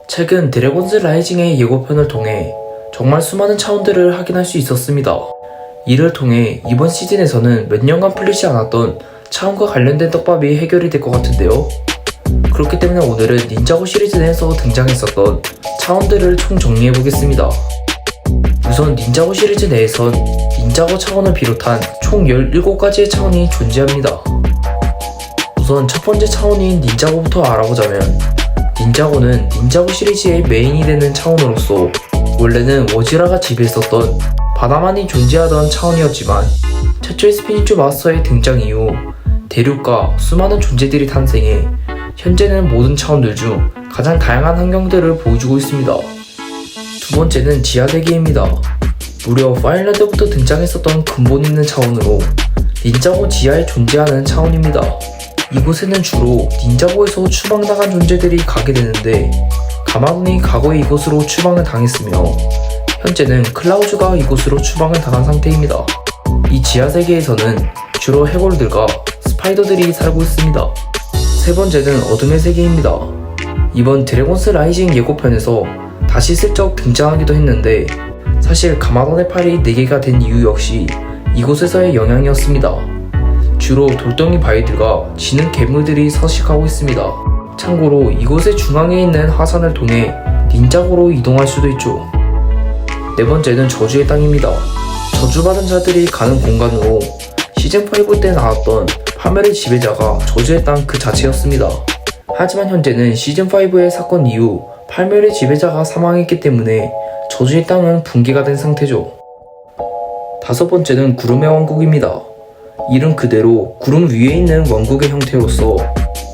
최근 드래곤즈 라이징의 예고편을 통해 정말 수많은 차원들을 확인할 수 있었습니다. 이를 통해 이번 시즌에서는 몇 년간 풀리지 않았던 차원과 관련된 떡밥이 해결이 될 것 같은데요. 그렇기 때문에 오늘은 닌자고 시리즈 내에서 등장했었던 차원들을 총 정리해보겠습니다. 우선 닌자고 시리즈 내에선 닌자고 차원을 비롯한 총 17가지의 차원이 존재합니다. 우선 첫 번째 차원인 닌자고부터 알아보자면, 닌자고는 닌자고 시리즈의 메인이 되는 차원으로서 원래는 워지라가 지배했었던 바다만이 존재하던 차원이었지만, 최초의 스피니추 마스터의 등장 이후 대륙과 수많은 존재들이 탄생해 현재는 모든 차원들 중 가장 다양한 환경들을 보여주고 있습니다. 두 번째는 지하세계입니다. 무려 파인랜드부터 등장했었던 근본 있는 차원으로 닌자고 지하에 존재하는 차원입니다. 이곳에는 주로 닌자고에서 추방당한 존재들이 가게 되는데, 가마돈이 과거에 이곳으로 추방을 당했으며 현재는 클라우즈가 이곳으로 추방을 당한 상태입니다. 이 지하세계에서는 주로 해골들과 스파이더들이 살고 있습니다. 세 번째는 어둠의 세계입니다. 이번 드래곤스 라이징 예고편에서 다시 슬쩍 등장하기도 했는데, 사실 가마돈의 팔이 4개가 된 이유 역시 이곳에서의 영향이었습니다. 주로 돌덩이 바위들과 지는 괴물들이 서식하고 있습니다. 참고로 이곳의 중앙에 있는 화산을 통해 닌자고로 이동할 수도 있죠. 네 번째는 저주의 땅입니다. 저주받은 자들이 가는 공간으로 시즌5 때 나왔던 파멸의 지배자가 저주의 땅 그 자체였습니다. 하지만 현재는 시즌5의 사건 이후 파멸의 지배자가 사망했기 때문에 저주의 땅은 붕괴가 된 상태죠. 다섯 번째는 구름의 왕국입니다. 이름 그대로 구름 위에 있는 왕국의 형태로서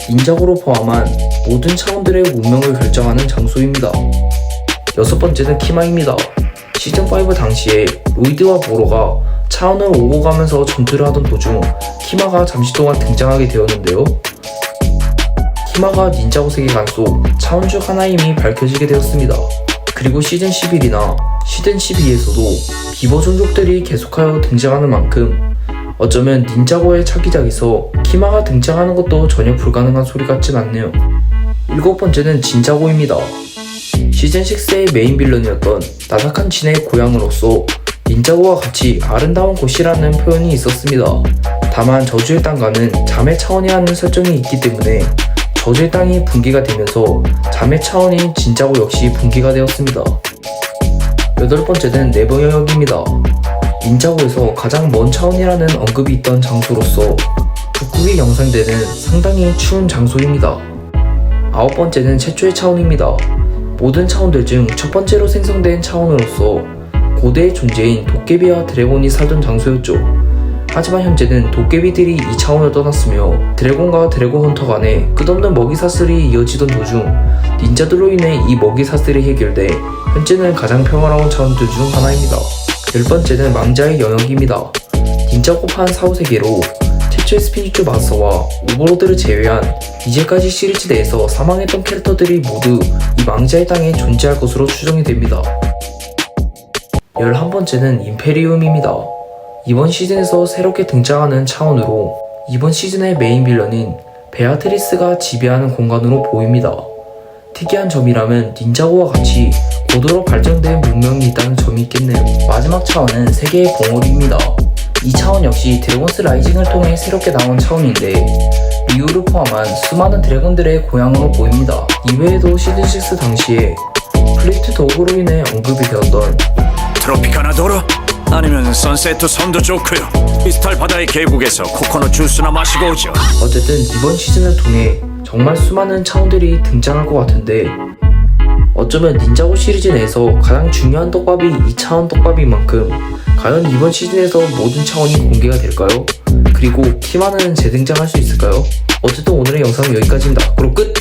닌자고로 포함한 모든 차원들의 운명을 결정하는 장소입니다. 여섯 번째는 키마입니다. 시즌5 당시에 로이드와 모로가 차원을 오고 가면서 전투를 하던 도중 키마가 잠시 동안 등장하게 되었는데요. 키마가 닌자고 세계관 속 차원 중 하나임이 밝혀지게 되었습니다. 그리고 시즌 11이나 시즌 12에서도 비버 종족들이 계속하여 등장하는 만큼 어쩌면 닌자고의 차기작에서 키마가 등장하는 것도 전혀 불가능한 소리 같진 않네요. 일곱 번째는 진자고입니다. 시즌 6의 메인 빌런이었던 나사칸 진의 고향으로서 닌자고와 같이 아름다운 곳이라는 표현이 있었습니다. 다만 저주의 땅과는 자매 차원이 하는 설정이 있기 때문에 저주의 땅이 붕괴가 되면서 자매 차원인 진자고 역시 붕괴가 되었습니다. 여덟 번째는 네버 영역입니다. 닌자고에서 가장 먼 차원이라는 언급이 있던 장소로서 북극이 영상되는 상당히 추운 장소입니다. 아홉 번째는 최초의 차원입니다. 모든 차원들 중 첫 번째로 생성된 차원으로서 고대의 존재인 도깨비와 드래곤이 살던 장소였죠. 하지만 현재는 도깨비들이 이 차원을 떠났으며 드래곤과 드래곤 헌터 간의 끝없는 먹이사슬이 이어지던 도중 닌자들로 인해 이 먹이사슬이 해결돼 현재는 가장 평화로운 차원들 중 하나입니다. 열 번째는 망자의 영역입니다. 닌자고판 4, 5세계로 최초의 스피니추 마스터와 오버로드를 제외한 이제까지 시리즈 내에서 사망했던 캐릭터들이 모두 이 망자의 땅에 존재할 것으로 추정이 됩니다. 11번째는 임페리움입니다. 이번 시즌에서 새롭게 등장하는 차원으로 이번 시즌의 메인 빌런인 베아트리스가 지배하는 공간으로 보입니다. 특이한 점이라면 닌자고와 같이 고도로 발전된 문명이 있다는 점이 있겠네요. 마지막 차원은 세계의 봉우리입니다. 이 차원 역시 드래곤스 라이징을 통해 새롭게 나온 차원인데 리우를 포함한 수많은 드래곤들의 고향으로 보입니다. 이외에도 시즌6 당시에 플리트 더그로 인해 언급이 되었던 트로피카나 도로? 아니면 선세트 섬도 좋고요. 크리스탈 바다의 계곡에서 코코넛 주스나 마시고 오죠. 어쨌든 이번 시즌을 통해 정말 수많은 차원들이 등장할 것 같은데, 어쩌면 닌자고 시리즈 내에서 가장 중요한 떡밥이 이 차원 떡밥인 만큼 과연 이번 시즌에서 모든 차원이 공개가 될까요? 그리고 키마는 재등장할 수 있을까요? 어쨌든 오늘의 영상은 여기까지입니다. 그럼 끝!